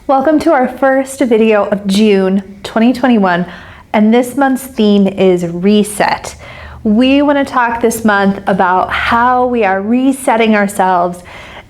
Welcome to our first video of June 2021, and this month's theme is reset. We want to talk this month about how we are resetting ourselves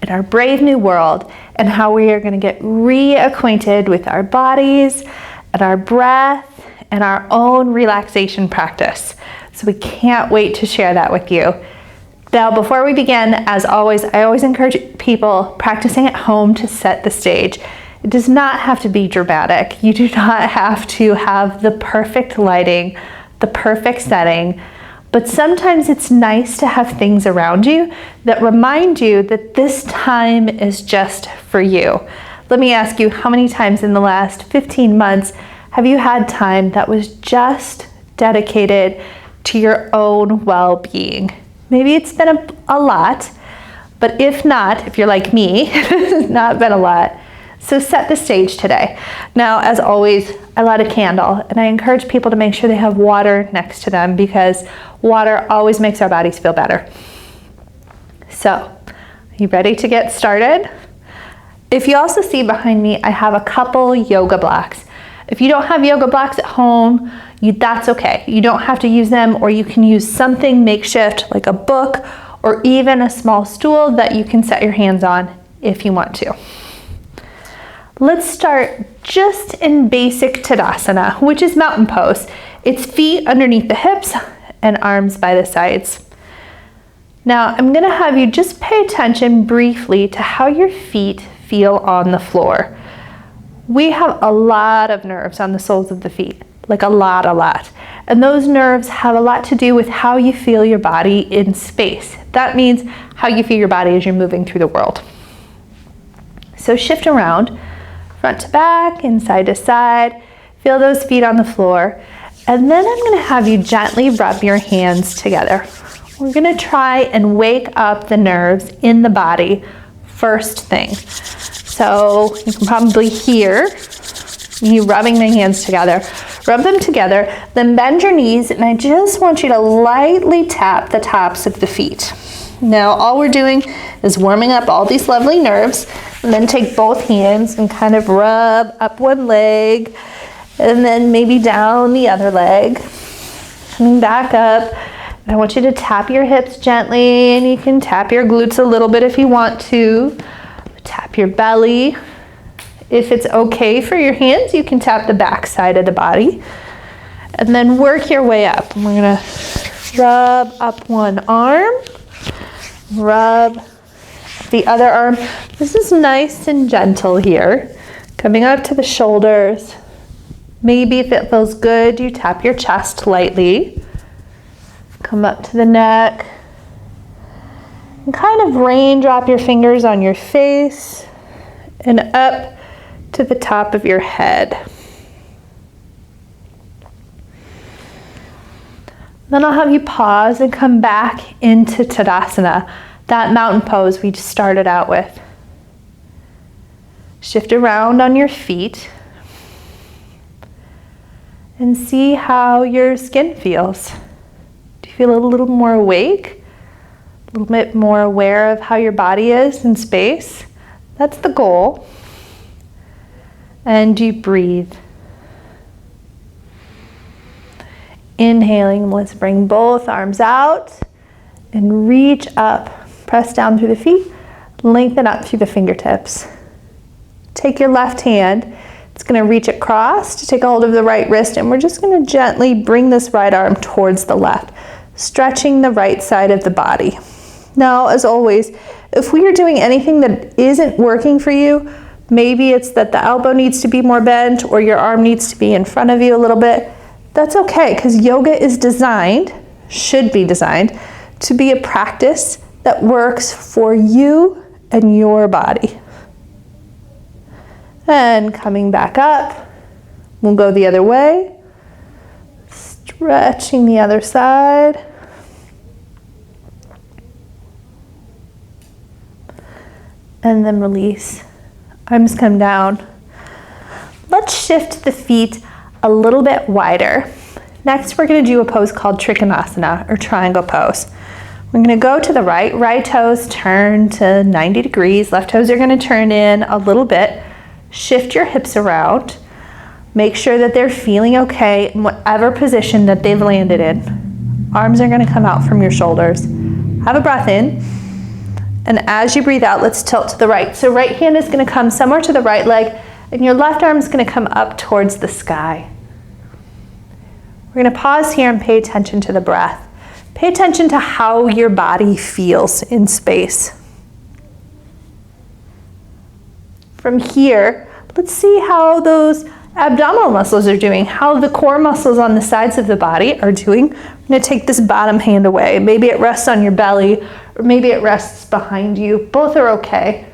in our brave new world and how we are going to get reacquainted with our bodies and our breath and our own relaxation practice. So we can't wait to share that with you. Now, before we begin, as always, I always encourage people practicing at home to set the stage. It does not have to be dramatic. You do not have to have the perfect lighting, the perfect setting, but sometimes it's nice to have things around you that remind you that this time is just for you. Let me ask you, how many times in the last 15 months have you had time that was just dedicated to your own well-being? Maybe it's been a lot, but if not, if you're like me, it's not been a lot. So set the stage today. Now, as always, I light a candle, and I encourage people to make sure they have water next to them because water always makes our bodies feel better. So, are you ready to get started? If you also see behind me, I have a couple yoga blocks. If you don't have yoga blocks at home, that's okay. You don't have to use them, or you can use something makeshift like a book or even a small stool that you can set your hands on if you want to. Let's start just in basic Tadasana, which is mountain pose. It's feet underneath the hips and arms by the sides. Now, I'm going to have you just pay attention briefly to how your feet feel on the floor. We have a lot of nerves on the soles of the feet, like a lot. And those nerves have a lot to do with how you feel your body in space. That means how you feel your body as you're moving through the world. So shift around, front to back and side to side. Feel those feet on the floor. And then I'm going to have you gently rub your hands together. We're going to try and wake up the nerves in the body first thing. So you can probably hear me rubbing my hands together. Rub them together, then bend your knees, and I just want you to lightly tap the tops of the feet. Now, all we're doing is warming up all these lovely nerves, and then take both hands and kind of rub up one leg, and then maybe down the other leg. Coming back up, and I want you to tap your hips gently, and you can tap your glutes a little bit if you want to. Tap your belly. If it's okay for your hands, you can tap the back side of the body. And then work your way up. And we're gonna rub up one arm, rub the other arm. This is nice and gentle here. Coming up to the shoulders. Maybe if it feels good, you tap your chest lightly. Come up to the neck. And kind of raindrop your fingers on your face and up to the top of your head. Then I'll have you pause and come back into Tadasana, that mountain pose we just started out with. Shift around on your feet and see how your skin feels. Do you feel a little more awake? A little bit more aware of how your body is in space? That's the goal. And you breathe. Inhaling, let's bring both arms out and reach up. Press down through the feet, lengthen up through the fingertips. Take your left hand, it's going to reach across to take a hold of the right wrist, and we're just going to gently bring this right arm towards the left, stretching the right side of the body. Now, as always, if we are doing anything that isn't working for you, maybe it's that the elbow needs to be more bent or your arm needs to be in front of you a little bit. That's okay, because yoga is designed, should be designed, to be a practice that works for you and your body. And coming back up, we'll go the other way, stretching the other side. And then release. Arms come down. Let's shift the feet a little bit wider. Next, we're going to do a pose called Trikonasana, or triangle pose. We're going to go to the right toes turn to 90 degrees. Left toes are going to turn in a little bit. Shift your hips around. Make sure that they're feeling okay in whatever position that they've landed in. Arms are going to come out from your shoulders. Have a breath in. And as you breathe out, let's tilt to the right. So right hand is going to come somewhere to the right leg, and your left arm is going to come up towards the sky. We're going to pause here and pay attention to the breath. Pay attention to how your body feels in space. From here, let's see how those abdominal muscles are doing, how the core muscles on the sides of the body are doing. I'm going to take this bottom hand away. Maybe it rests on your belly, or maybe it rests behind you. Both are okay.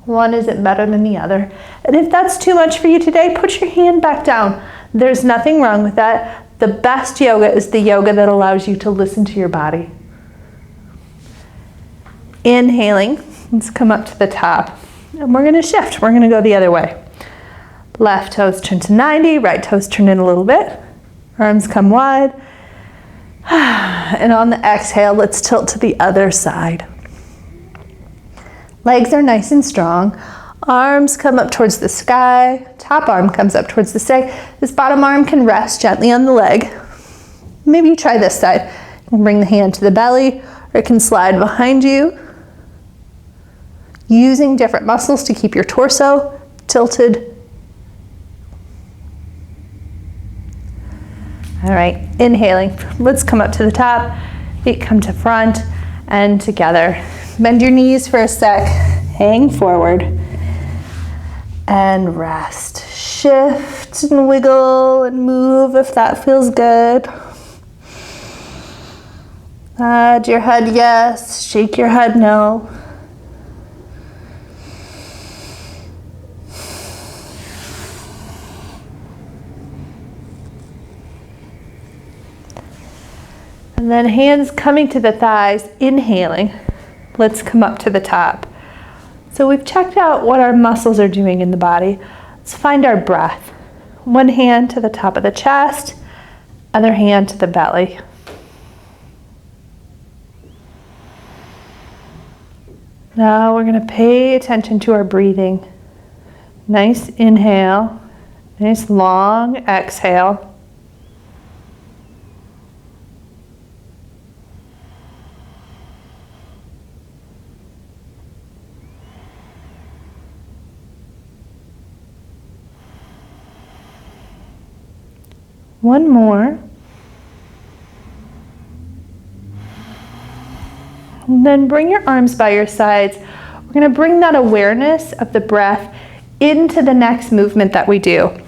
One isn't better than the other. And if that's too much for you today, put your hand back down. There's nothing wrong with that. The best yoga is the yoga that allows you to listen to your body. Inhaling, let's come up to the top. And we're going to shift. We're going to go the other way. Left toes turn to 90, right toes turn in a little bit. Arms come wide. And on the exhale, let's tilt to the other side. Legs are nice and strong. Arms come up towards the sky. Top arm comes up towards the sky. This bottom arm can rest gently on the leg. Maybe you try this side. You can bring the hand to the belly, or it can slide behind you. Using different muscles to keep your torso tilted. All right, inhaling. Let's come up to the top. Feet come to front and together. Bend your knees for a sec. Hang forward. And rest. Shift and wiggle and move if that feels good. Nod your head yes, shake your head no. And then hands coming to the thighs, inhaling. Let's come up to the top. So we've checked out what our muscles are doing in the body. Let's find our breath. One hand to the top of the chest, other hand to the belly. Now we're going to pay attention to our breathing. Nice inhale, nice long exhale. One more. And then bring your arms by your sides. We're going to bring that awareness of the breath into the next movement that we do.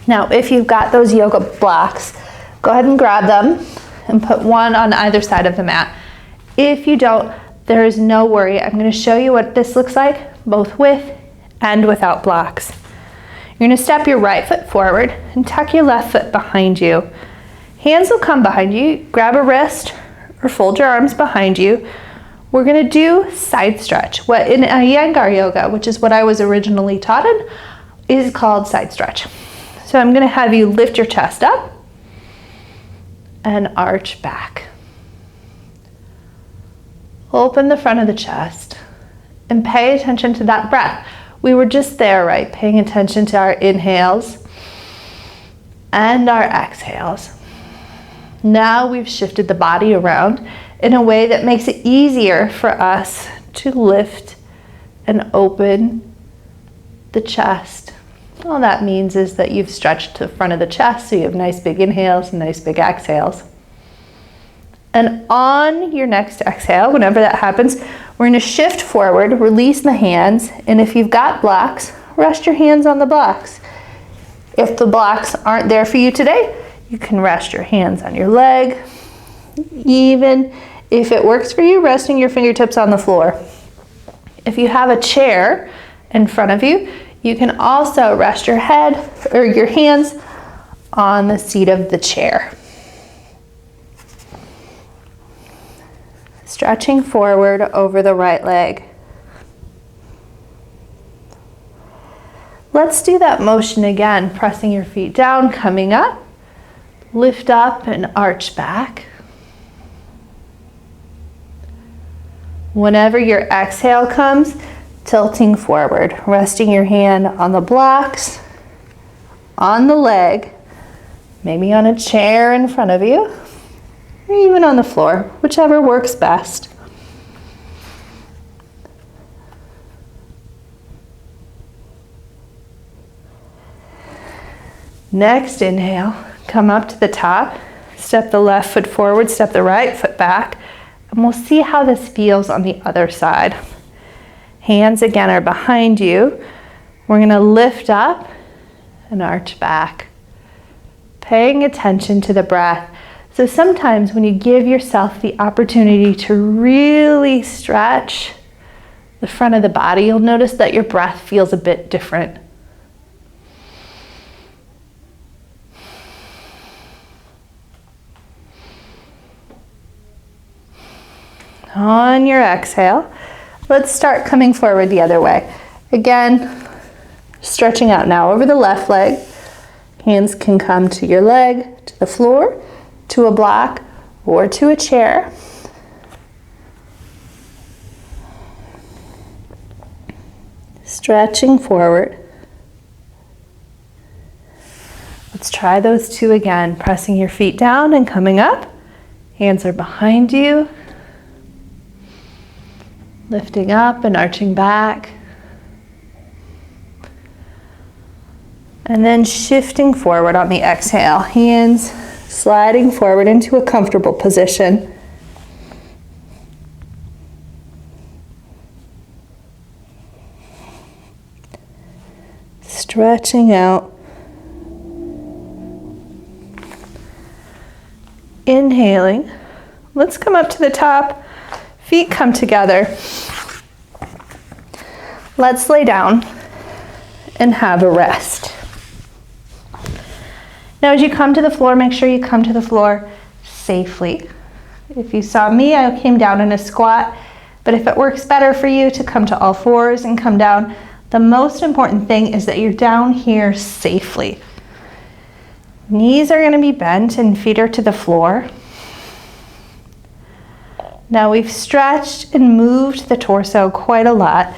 Now, if you've got those yoga blocks, go ahead and grab them and put one on either side of the mat. If you don't, there is no worry. I'm going to show you what this looks like, both with and without blocks. You're going to step your right foot forward and tuck your left foot behind you. Hands will come behind you. Grab a wrist or fold your arms behind you. We're going to do side stretch. What in Iyengar yoga, which is what I was originally taught in, is called side stretch. So I'm going to have you lift your chest up and arch back. Open the front of the chest and pay attention to that breath. We were just there, right? Paying attention to our inhales and our exhales. Now we've shifted the body around in a way that makes it easier for us to lift and open the chest. All that means is that you've stretched the front of the chest, so you have nice big inhales and nice big exhales. And on your next exhale, whenever that happens, we're going to shift forward, release the hands, and if you've got blocks, rest your hands on the blocks. If the blocks aren't there for you today, you can rest your hands on your leg. Even if it works for you, resting your fingertips on the floor. If you have a chair in front of you, you can also rest your head or your hands on the seat of the chair. Stretching forward over the right leg. Let's do that motion again, pressing your feet down, coming up, lift up and arch back. Whenever your exhale comes, tilting forward, resting your hand on the blocks, on the leg, maybe on a chair in front of you, or even on the floor, whichever works best. Next inhale, come up to the top, step the left foot forward, step the right foot back, and we'll see how this feels on the other side. Hands again are behind you. We're going to lift up and arch back, paying attention to the breath. So sometimes when you give yourself the opportunity to really stretch the front of the body, you'll notice that your breath feels a bit different. On your exhale, let's start coming forward the other way. Again, stretching out now over the left leg. Hands can come to your leg, to the floor, to a block, or to a chair. Stretching forward. Let's try those two again. Pressing your feet down and coming up. Hands are behind you. Lifting up and arching back. And then shifting forward on the exhale. Hands sliding forward into a comfortable position. Stretching out. Inhaling. Let's come up to the top. Feet come together. Let's lay down and have a rest. Now as you come to the floor, make sure you come to the floor safely. If you saw me, I came down in a squat, but if it works better for you to come to all fours and come down, the most important thing is that you're down here safely. Knees are going to be bent and feet are to the floor. Now we've stretched and moved the torso quite a lot.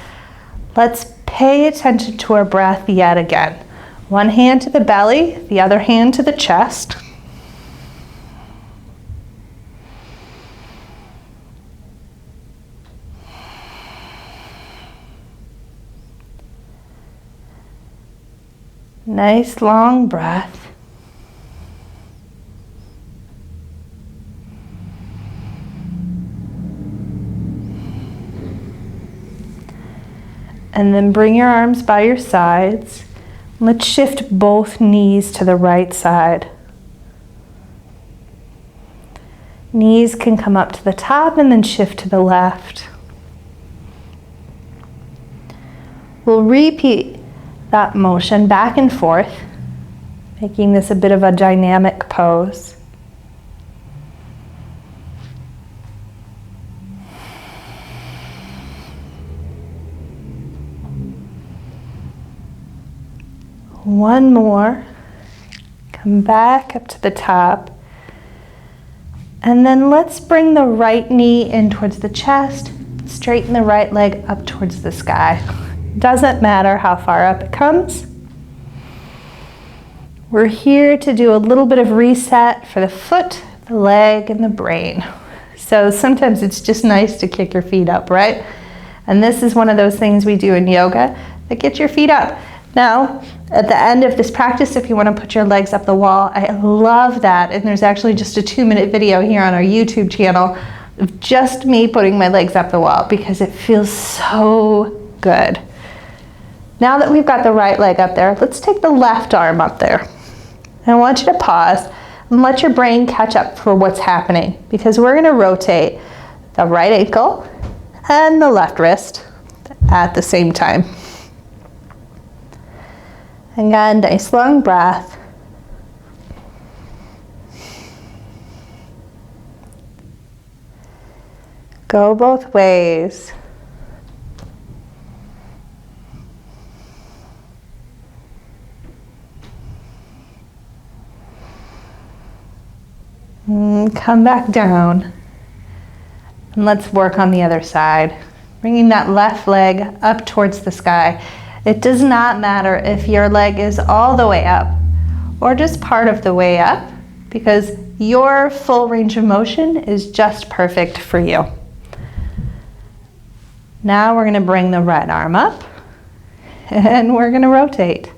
Let's pay attention to our breath yet again. One hand to the belly, the other hand to the chest. Nice long breath. And then bring your arms by your sides. Let's shift both knees to the right side. Knees can come up to the top and then shift to the left. We'll repeat that motion back and forth, making this a bit of a dynamic pose. One more. Come back up to the top. And then let's bring the right knee in towards the chest. Straighten the right leg up towards the sky. Doesn't matter how far up it comes. We're here to do a little bit of reset for the foot, the leg, and the brain. So sometimes it's just nice to kick your feet up, right? And this is one of those things we do in yoga that gets your feet up. Now, at the end of this practice, if you want to put your legs up the wall, I love that. And there's actually just a 2-minute video here on our YouTube channel of just me putting my legs up the wall because it feels so good. Now that we've got the right leg up there, let's take the left arm up there. I want you to pause and let your brain catch up for what's happening because we're going to rotate the right ankle and the left wrist at the same time. Again, nice long breath. Go both ways. Come back down. And let's work on the other side. bringing that left leg up towards the sky. It does not matter if your leg is all the way up or just part of the way up, because your full range of motion is just perfect for you. Now we're going to bring the right arm up and we're going to rotate.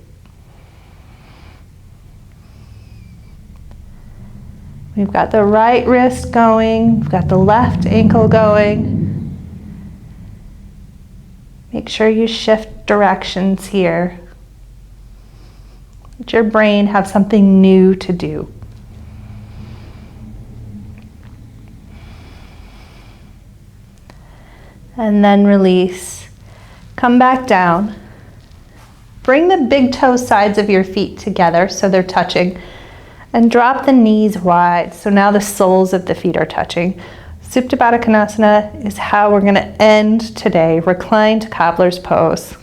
We've got the right wrist going, we've got the left ankle going. Make sure you shift directions here. Let your brain have something new to do. And then release. Come back down. Bring the big toe sides of your feet together so they're touching. And drop the knees wide, so now the soles of the feet are touching. Supta Baddha Konasana is how we're going to end today, reclined cobbler's pose.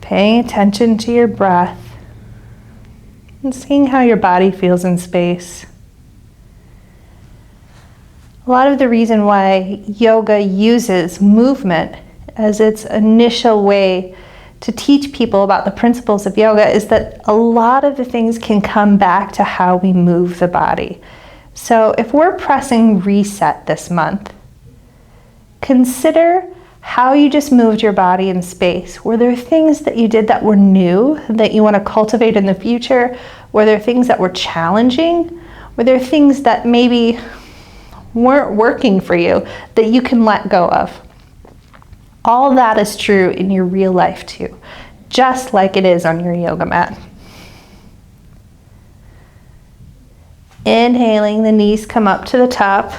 Paying attention to your breath and seeing how your body feels in space. A lot of the reason why yoga uses movement as its initial way to teach people about the principles of yoga is that a lot of the things can come back to how we move the body. So if we're pressing reset this month, consider how you just moved your body in space. Were there things that you did that were new that you want to cultivate in the future? Were there things that were challenging? Were there things that maybe weren't working for you that you can let go of? All that is true in your real life too, just like it is on your yoga mat. Inhaling, the knees come up to the top.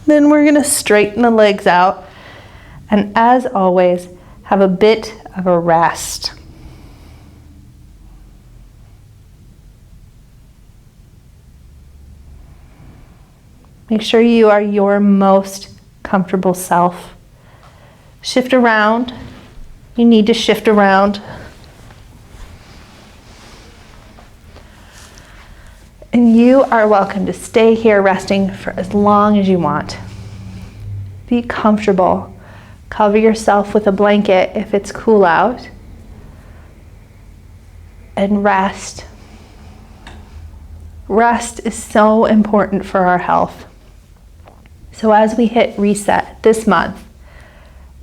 Then we're going to straighten the legs out. And as always, have a bit of a rest. Make sure you are your most comfortable self. Shift around. You need to shift around. And you are welcome to stay here resting for as long as you want. Be comfortable. Cover yourself with a blanket if it's cool out. And rest. Rest is so important for our health. So as we hit reset this month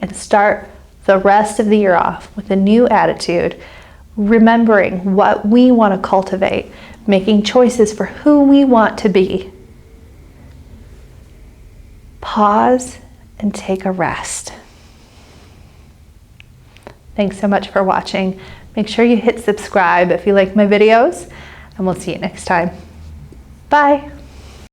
and start the rest of the year off with a new attitude, remembering what we want to cultivate, making choices for who we want to be, pause and take a rest. Thanks so much for watching. Make sure you hit subscribe if you like my videos, and we'll see you next time. Bye.